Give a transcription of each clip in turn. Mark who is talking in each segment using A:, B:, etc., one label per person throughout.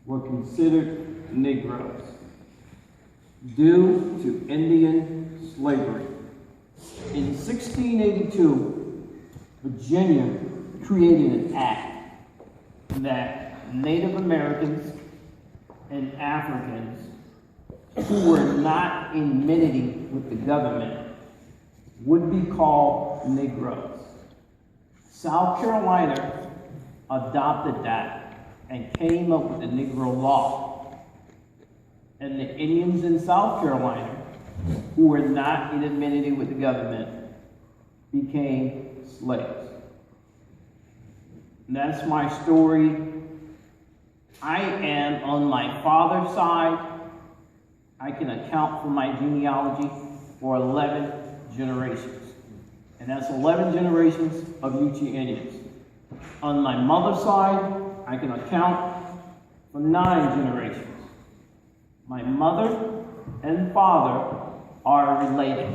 A: were considered Negroes due to Indian slavery. In 1682, Virginia created an act that Native Americans and Africans who were not in enmity with the government would be called Negroes. South Carolina adopted that and came up with the Negro Law. And the Indians in South Carolina, who were not in enmity with the government, became slaves. And that's my story. I am on my father's side. I can account for my genealogy for 11 generations. And that's 11 generations of Yuchi Indians. On my mother's side, I can account for 9 generations. My mother and father are related.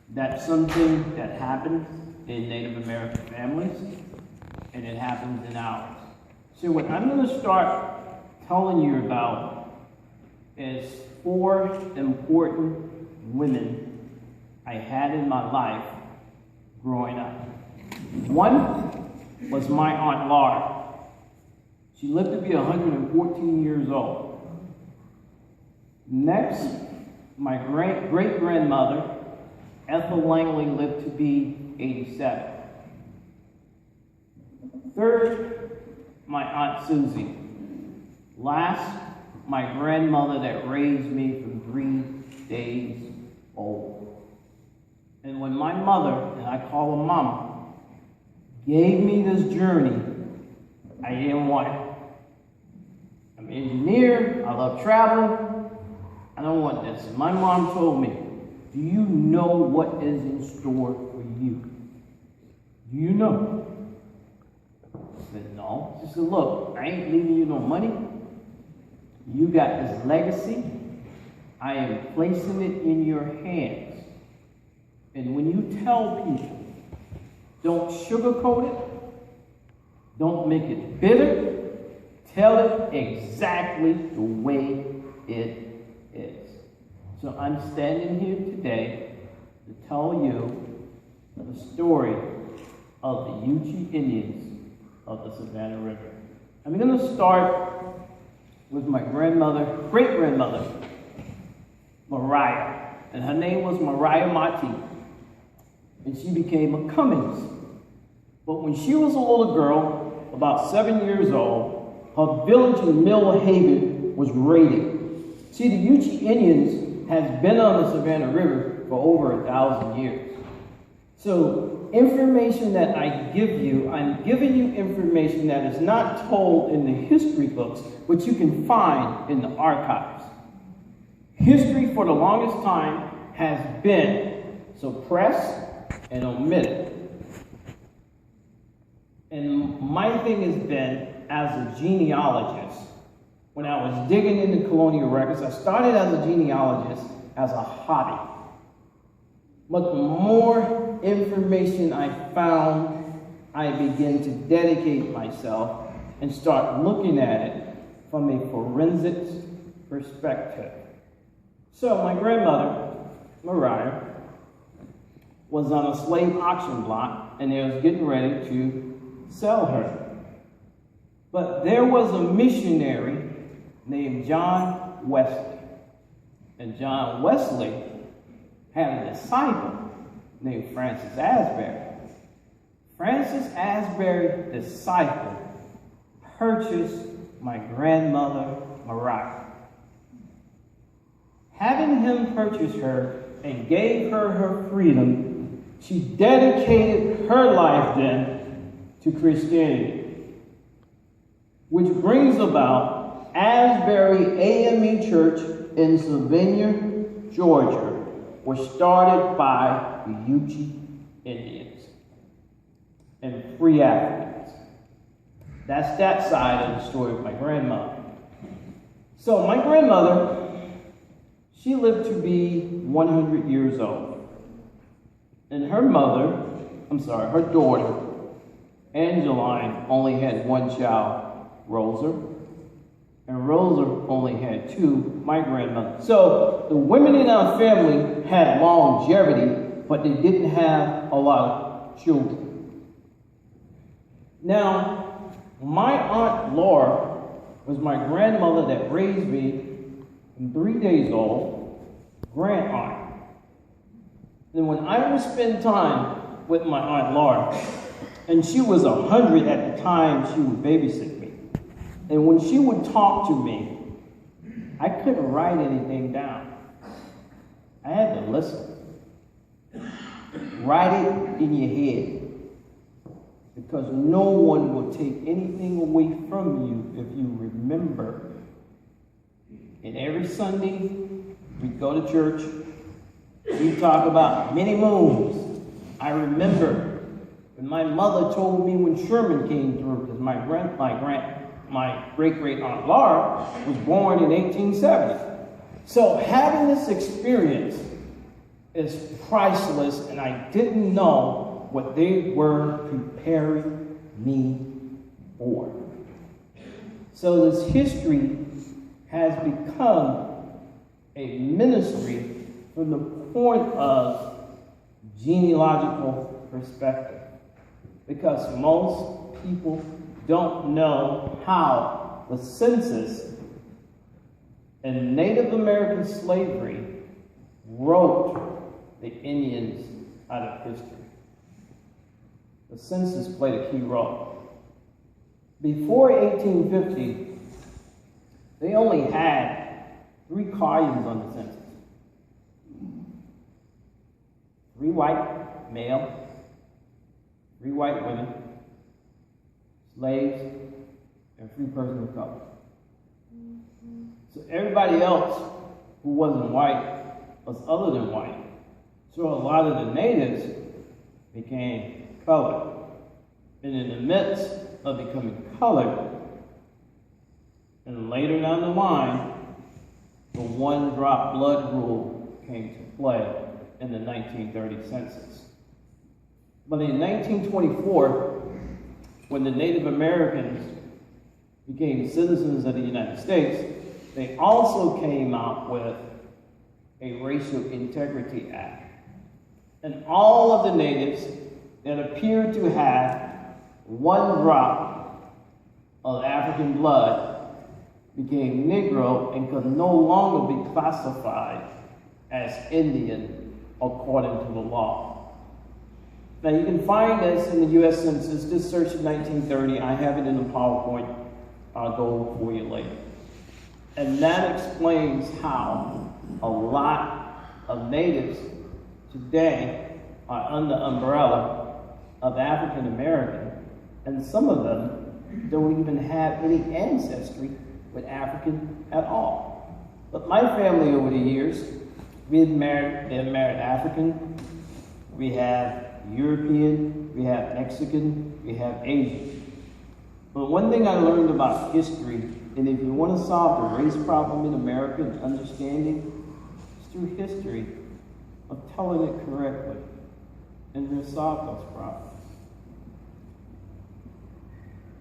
A: That's something that happens in Native American families, and it happens in ours. So what I'm going to start telling you about is 4 important women I had in my life growing up. One was my Aunt Laura. She lived to be 114 years old. Next, my great-grandmother, Ethel Langley, lived to be 87. Third, my Aunt Susie. Last, my grandmother that raised me from 3 days old. And when my mother, and I call her Mama, gave me this journey, I didn't want it. I'm an engineer, I love traveling, I don't want this. And my mom told me, do you know what is in store for you? Do you know? I said, no. She said, look, I ain't leaving you no money. You got this legacy. I am placing it in your hands. And when you tell people, don't sugarcoat it, don't make it bitter, tell it exactly the way it is. So I'm standing here today to tell you the story of the Yuchi Indians of the Savannah River. I'm going to start with my great-grandmother, Mariah. And her name was Mariah Marti. And she became a Cummings. But when she was a little girl, about 7 years old, her village in Mill Haven was raided. See, the Yuchi Indians has been on the Savannah River for over 1,000 years. So information that I give you, I'm giving you information that is not told in the history books, but you can find in the archives. History for the longest time has been suppressed and omitted. And my thing has been, as a genealogist, when I was digging into colonial records, I started as a genealogist as a hobby. But the more information I found, I began to dedicate myself and start looking at it from a forensics perspective. So my grandmother, Mariah, was on a slave auction block, and they was getting ready to sell her. But there was a missionary named John Wesley. And John Wesley had a disciple named Francis Asbury. Francis Asbury's disciple purchased my grandmother, Mariah. Having him purchase her and gave her her freedom, she dedicated her life then to Christianity, which brings about Asbury AME Church in Sylvania, Georgia, was started by the Yuchi Indians and free Africans. That's that side of the story of my grandmother. So my grandmother, she lived to be 100 years old. And her daughter, Angeline, only had one child, Rosa. and Rosa only had 2, my grandmother. So the women in our family had longevity, but they didn't have a lot of children. Now, my Aunt Laura was my grandmother that raised me from 3 days old, grand aunt. And when I would spend time with my Aunt Laura, and she was 100 at the time she would babysit me, and when she would talk to me, I couldn't write anything down. I had to listen. Write it in your head, because no one will take anything away from you if you remember. And every Sunday, we go to church, we talk about many moons. I remember when my mother told me when Sherman came through, because my great-great Aunt Laura was born in 1870. So having this experience is priceless, and I didn't know what they were preparing me for. So this history has become a ministry from the point of genealogical perspective, because most people don't know how the census and Native American slavery wrote the Indians out of history. The census played a key role. Before 1850, they only had 3 Cayans on the census. 3 white male, 3 white women, slaves, and 3 persons of color. So everybody else who wasn't white was other than white. So a lot of the natives became colored. And in the midst of becoming colored, and later down the line, the 1-drop blood rule came to play in the 1930 census. But in 1924, when the Native Americans became citizens of the United States, they also came out with a Racial Integrity Act. And all of the natives that appeared to have 1 drop of African blood became Negro and could no longer be classified as Indian according to the law. Now you can find this in the U.S. Census. Just search in 1930. I have it in the PowerPoint. I'll go for you later. And that explains how a lot of natives today are under the umbrella of African American, and some of them don't even have any ancestry with African at all. But my family over the years, they've married African, we have European, we have Mexican, we have Asian. But one thing I learned about history, and if you want to solve the race problem in America and understanding, it's through history of telling it correctly, and we'll solve those problems.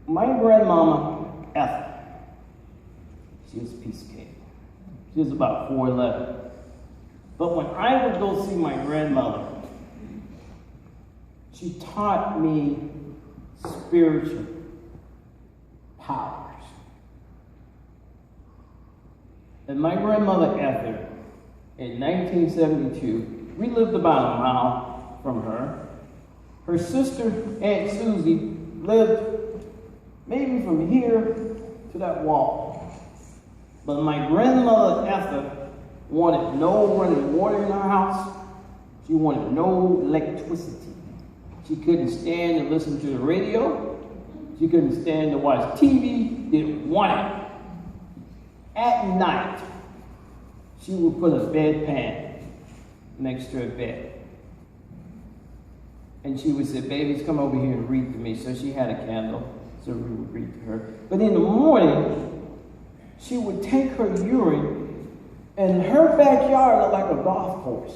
A: My grandmama, Ethel, she was a piece of cake. She was about 4'11". But when I would go see my grandmother, she taught me spiritual powers. And my grandmother, Ethel, in 1972, we lived about a mile from her. Her sister, Aunt Susie, lived maybe from here to that wall. But my grandmother, Ethel, wanted no running water in her house. She wanted no electricity. She couldn't stand to listen to the radio. She couldn't stand to watch TV. Didn't want it. At night, she would put a bedpan next to her bed. And she would say, babies, come over here and read to me. So she had a candle, so we would read to her. But in the morning, she would take her urine, and her backyard looked like a golf course.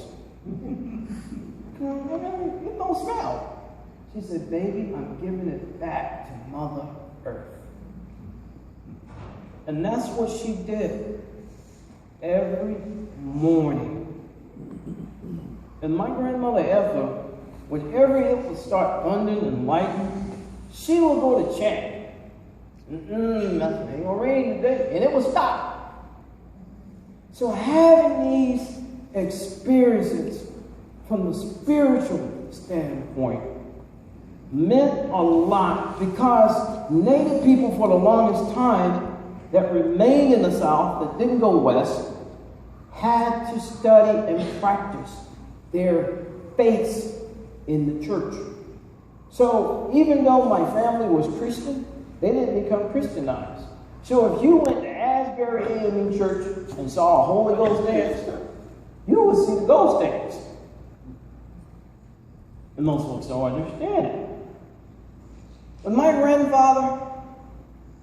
A: It don't smell. She said, baby, I'm giving it back to Mother Earth. And that's what she did every morning. And my grandmother Ethel, whenever it would start thundering and lightning, she would go to chant. It ain't gonna rain today. And it would stop. So having these experiences from the spiritual standpoint meant a lot, because Native people for the longest time that remained in the South, that didn't go west, had to study and practice their faiths in the church. So even though my family was Christian, they didn't become Christianized. So if you went to Asbury AME Church and saw a Holy Ghost dance, you would see the ghost dance. And most folks don't understand it. When my grandfather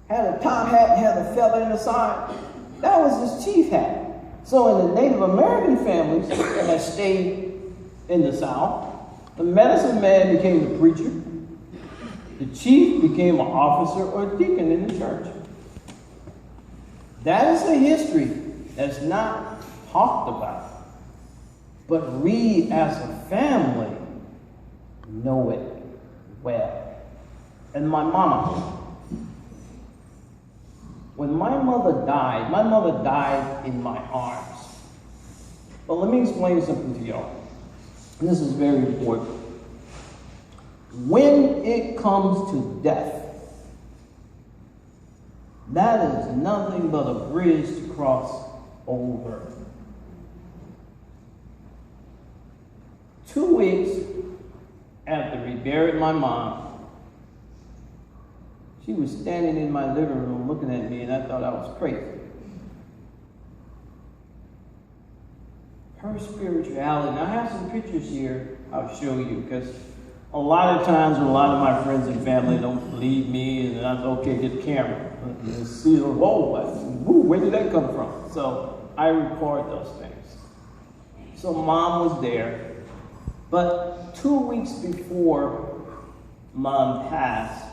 A: had a top hat and had a feather in the side, that was his chief hat. So in the Native American families that had stayed in the South, the medicine man became the preacher, the chief became an officer or a deacon in the church. That is a history that's not talked about. But we as a family know it well. And my mama, when my mother died in my arms. But let me explain something to y'all. And this is very important. When it comes to death, that is nothing but a bridge to cross over. 2 weeks after we buried my mom, she was standing in my living room looking at me, and I thought I was crazy. Her spirituality, and I have some pictures here I'll show you, because a lot of times when a lot of my friends and family don't believe me, and I'm okay, get the camera. And see, whoa, where did that come from? So I record those things. So Mom was there, but 2 weeks before Mom passed,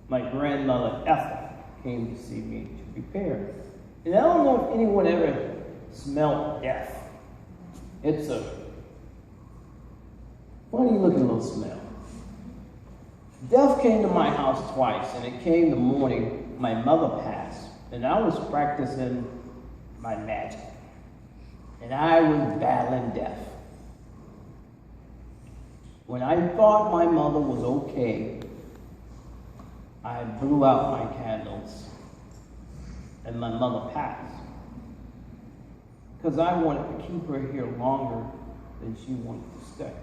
A: my grandmother Ethel came to see me to prepare. And I don't know if anyone ever smelled death. It's a funny looking little smell. Death came to my house twice, and it came the morning my mother passed, and I was practicing my magic. And I was battling death. When I thought my mother was okay, I blew out my candles, and my mother passed. Because I wanted to keep her here longer than she wanted to stay.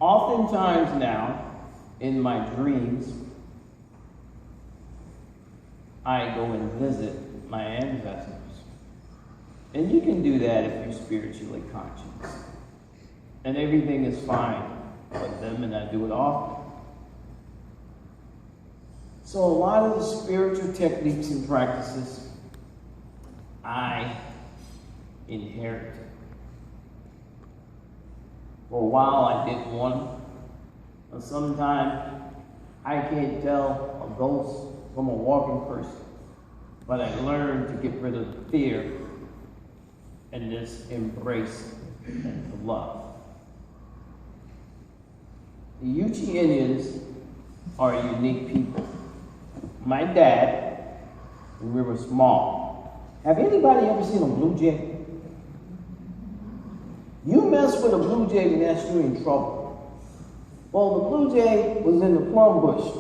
A: Oftentimes now, in my dreams, I go and visit my ancestors. And you can do that if you're spiritually conscious. And everything is fine with them, and I do it often. So a lot of the spiritual techniques and practices I inherited. For a while I didn't want them. But sometimes I can't tell a ghost from a walking person. But I learned to get rid of the fear and just embrace and to love. The Yuchi Indians are a unique people. My dad, when we were small, have anybody ever seen a blue jay? You mess with a blue jay and that's you in trouble. Well, the blue jay was in the plum bush.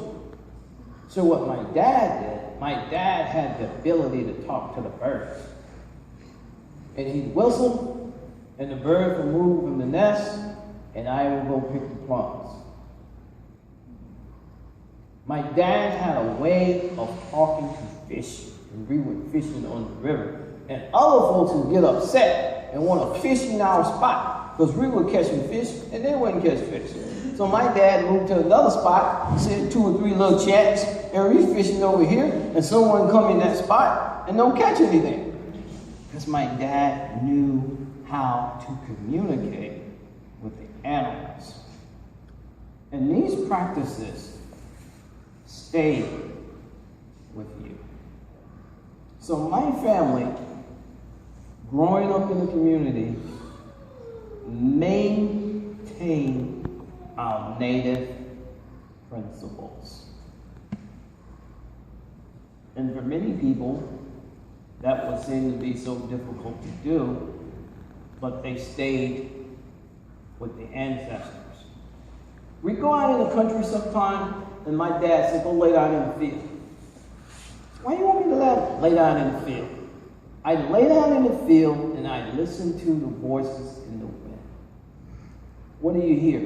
A: So what my dad did, my dad had the ability to talk to the birds. And he'd whistle, and the bird would move from the nest, and I would go pick the plums. My dad had a way of talking to fish, and we went fishing on the river. And other folks would get upset and want to fish in our spot, because we were catching fish, and they wouldn't catch fish. So my dad moved to another spot, sent 2 or 3 little chats, and we fishing over here, and someone come in that spot and don't catch anything. Because my dad knew how to communicate with the animals. And these practices stayed So my family, growing up in the community, maintained our native principles. And for many people, that would seem to be so difficult to do, but they stayed with the ancestors. We go out in the country sometime, and my dad said, go lay down in the field. Why do you want me to lay down in the field? I lay down in the field, and I listen to the voices in the wind. What do you hear?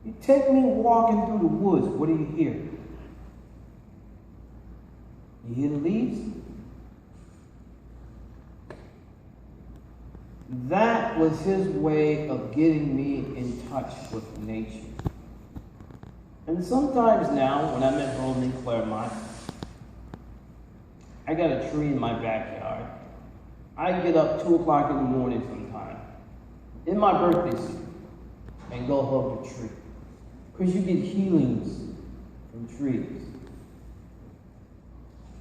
A: You take me walking through the woods, what do you hear? You hear the leaves? That was his way of getting me in touch with nature. And sometimes now, when I'm at home in Claremont, I got a tree in my backyard. I get up 2 o'clock in the morning sometime, in my birthday suit, and go hug the tree. Because you get healings from trees.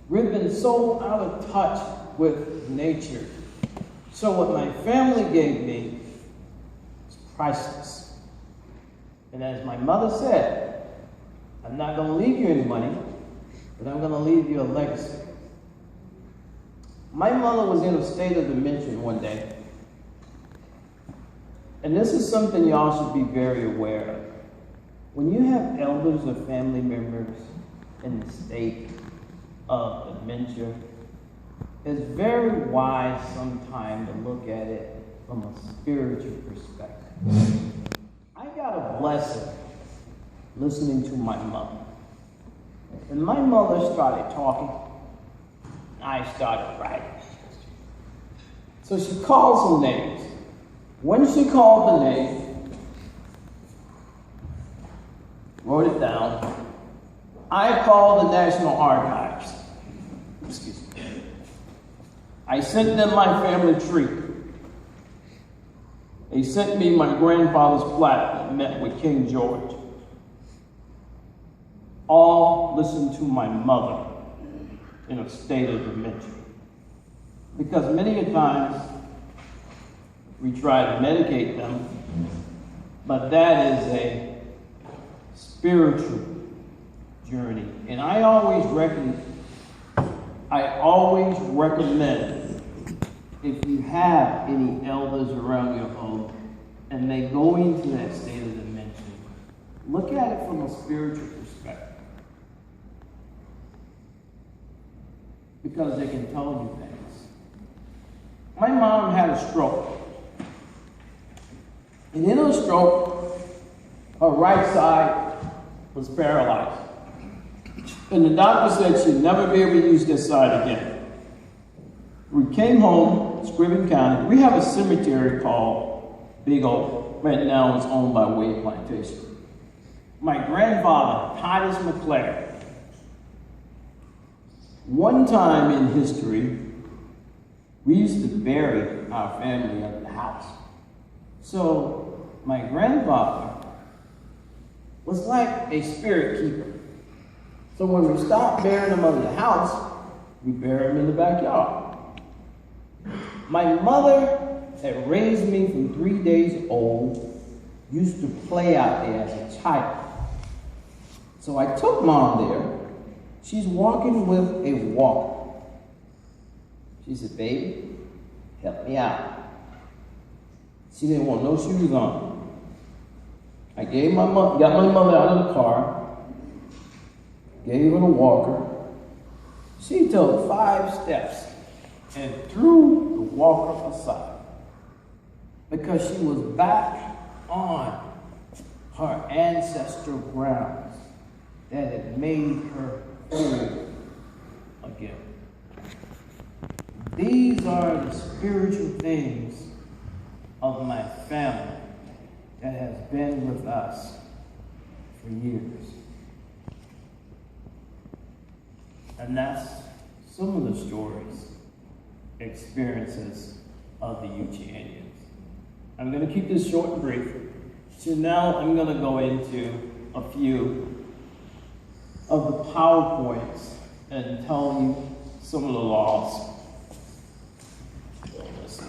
A: We've been so out of touch with nature. So what my family gave me is priceless. And as my mother said, I'm not going to leave you any money, but I'm going to leave you a legacy. My mother was in a state of dementia one day. And this is something y'all should be very aware of. When you have elders or family members in the state of dementia, it's very wise sometimes to look at it from a spiritual perspective. I got a blessing listening to my mother. And my mother started talking, I started writing. So she called some names. When she called the name, wrote it down, I called the National Archives. Excuse me. I sent them my family tree. They sent me my grandfather's plaque that met with King George. All listened to my mother in a state of dementia. Because many a times we try to medicate them, but that is a spiritual journey. And I always recommend, if you have any elders around your home and they go into that state of dementia, look at it from a spiritual perspective. Because they can tell you things. My mom had a stroke. And in her stroke, her right side was paralyzed. And the doctor said she'd never be able to use this side again. We came home, Scriven County. We have a cemetery called Big Oak. Right now it's owned by Wade Plantation. My grandfather, Titus McClare, one time in history, we used to bury our family at the house. So my grandfather was like a spirit keeper. So when we stopped burying him under the house, we bury him in the backyard. My mother, that raised me from 3 days old, used to play out there as a child. So I took Mom there. She's walking with a walker. She said, baby, help me out. She didn't want no shoes on. I got my mother out of the car, gave her the walker. She took 5 steps and threw the walker aside because she was back on her ancestral grounds that had made her whole again. These are the spiritual things of my family that has been with us for years. And that's some of the stories, experiences of the Yuchi Indians. I'm going to keep this short and brief. So now I'm going to go into a few of the PowerPoints and tell you some of the laws. Let's see.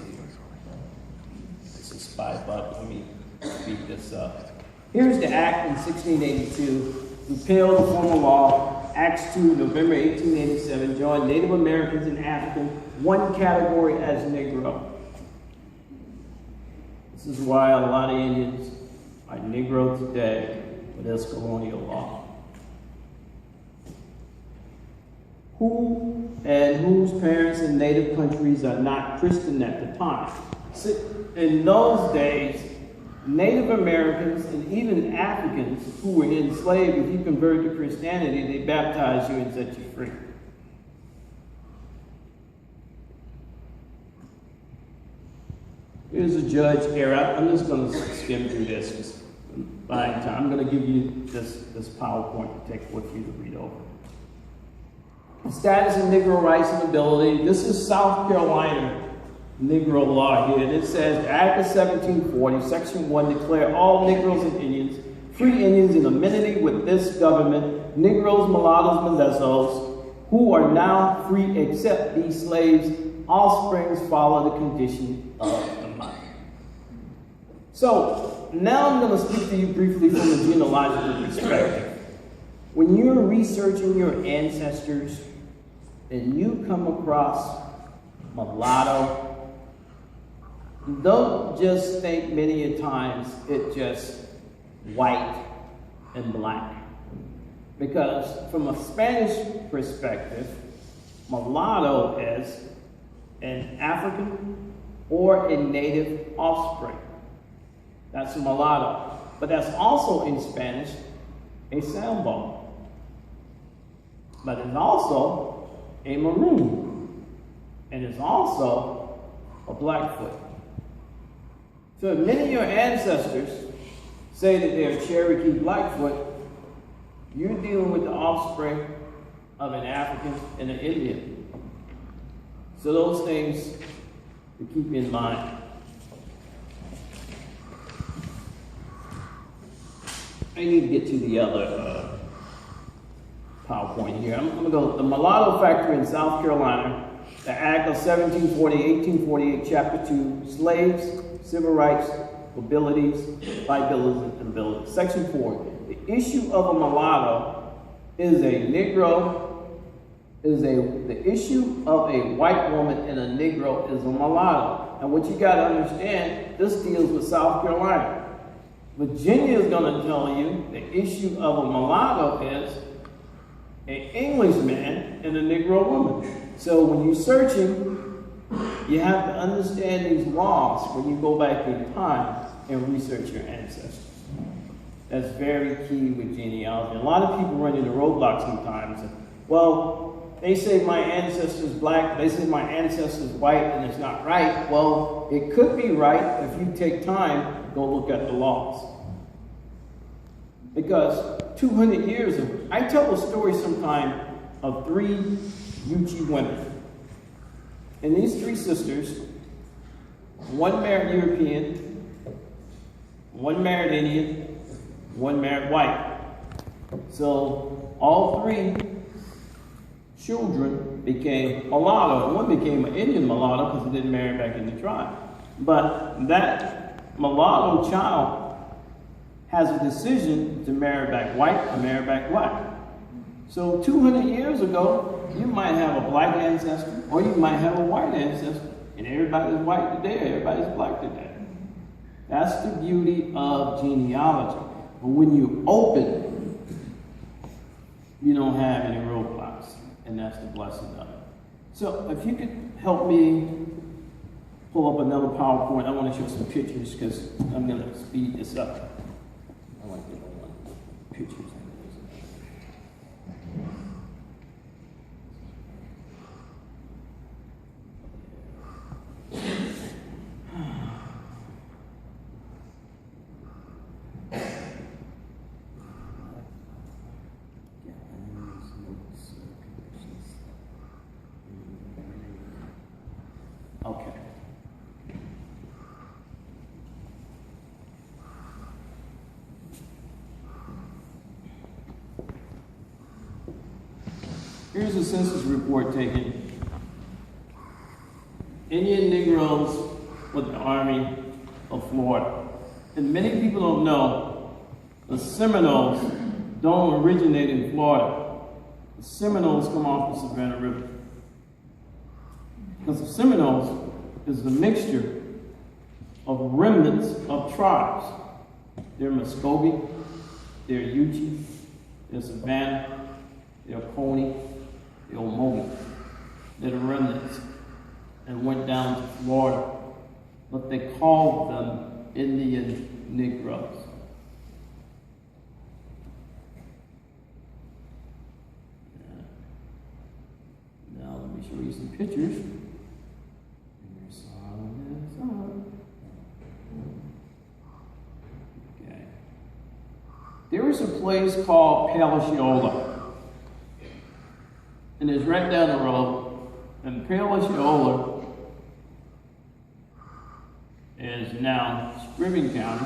A: This is 5 bucks. Let me speed this up. Here's the act in 1682. Repealed the former law. Acts 2, November 1887. Joined Native Americans and Africans, one category as Negro. This is why a lot of Indians are Negro today with this colonial law. Who and whose parents in native countries are not Christian at the time? In those days, Native Americans and even Africans who were enslaved, if you converted to Christianity, they baptized you and set you free. Here's a judge here. I'm just going to skim through this because by time I'm going to give you this PowerPoint to take with you to read over. Status of Negro rights and ability. This is South Carolina Negro law here. And it says, the Act of 1740, Section 1, declare all Negroes and Indians, free Indians in amenity with this government, Negroes, mulattoes, mestizos, who are now free except these slaves, offsprings follow the condition of the mother. So, now I'm going to speak to you briefly from a genealogical perspective. When you're researching your ancestors and you come across mulatto, don't just think many a times it's just white and black. Because from a Spanish perspective, mulatto is an African or a native offspring. That's a mulatto. But that's also in Spanish a sambo. But it's also a maroon. And it's also a blackfoot. So if many of your ancestors say that they're Cherokee Blackfoot, you're dealing with the offspring of an African and an Indian. So those things to keep in mind. I need to get to the other PowerPoint here. I'm going to go the mulatto factory in South Carolina, the Act of 1848, Chapter 2, slaves, civil rights, abilities, liabilities, and abilities. Section 4, the issue of a mulatto is a Negro, the issue of a white woman and a Negro is a mulatto. And what you got to understand, this deals with South Carolina. Virginia is going to tell you the issue of a mulatto is an Englishman and a Negro woman. So when you're searching, you have to understand these laws when you go back in time and research your ancestors. That's very key with genealogy. A lot of people run into roadblocks sometimes. Well, they say my ancestor's black, they say my ancestor's white, and it's not right. Well, it could be right if you take time to go look at the laws. Because 200 years ago, I tell a story sometime of 3 Yuchi women. And these 3 sisters, one married European, one married Indian, one married white. So all 3 children became mulatto, and one became an Indian mulatto because he didn't marry back in the tribe. But that mulatto child has a decision to marry back white or marry back black. So 200 years ago, you might have a black ancestor or you might have a white ancestor, and everybody's white today, everybody's black today. That's the beauty of genealogy. But when you open, you don't have any roadblocks, and that's the blessing of it. So if you could help me pull up another PowerPoint, I want to show some pictures because I'm going to speed this up. I like the one pictures. Okay. Here's a census report taken
B: Indian Negroes with the Army of Florida. And many people don't know the Seminoles don't originate in Florida. The Seminoles come off the Savannah River. Because the Seminoles is the mixture of remnants of tribes. They're Muskogee, they're Yuchi, they're Savannah, they're Coney, they're Omoe. They're the remnants and went down to Florida. But they called them Indian Negroes. Now let me show you some pictures. Okay. There is a place called Palasiola. And it's right down the road. And Palasiola is now Scriven County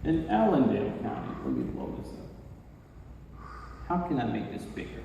B: and Allendale County. Let me blow this up. How can I make this bigger?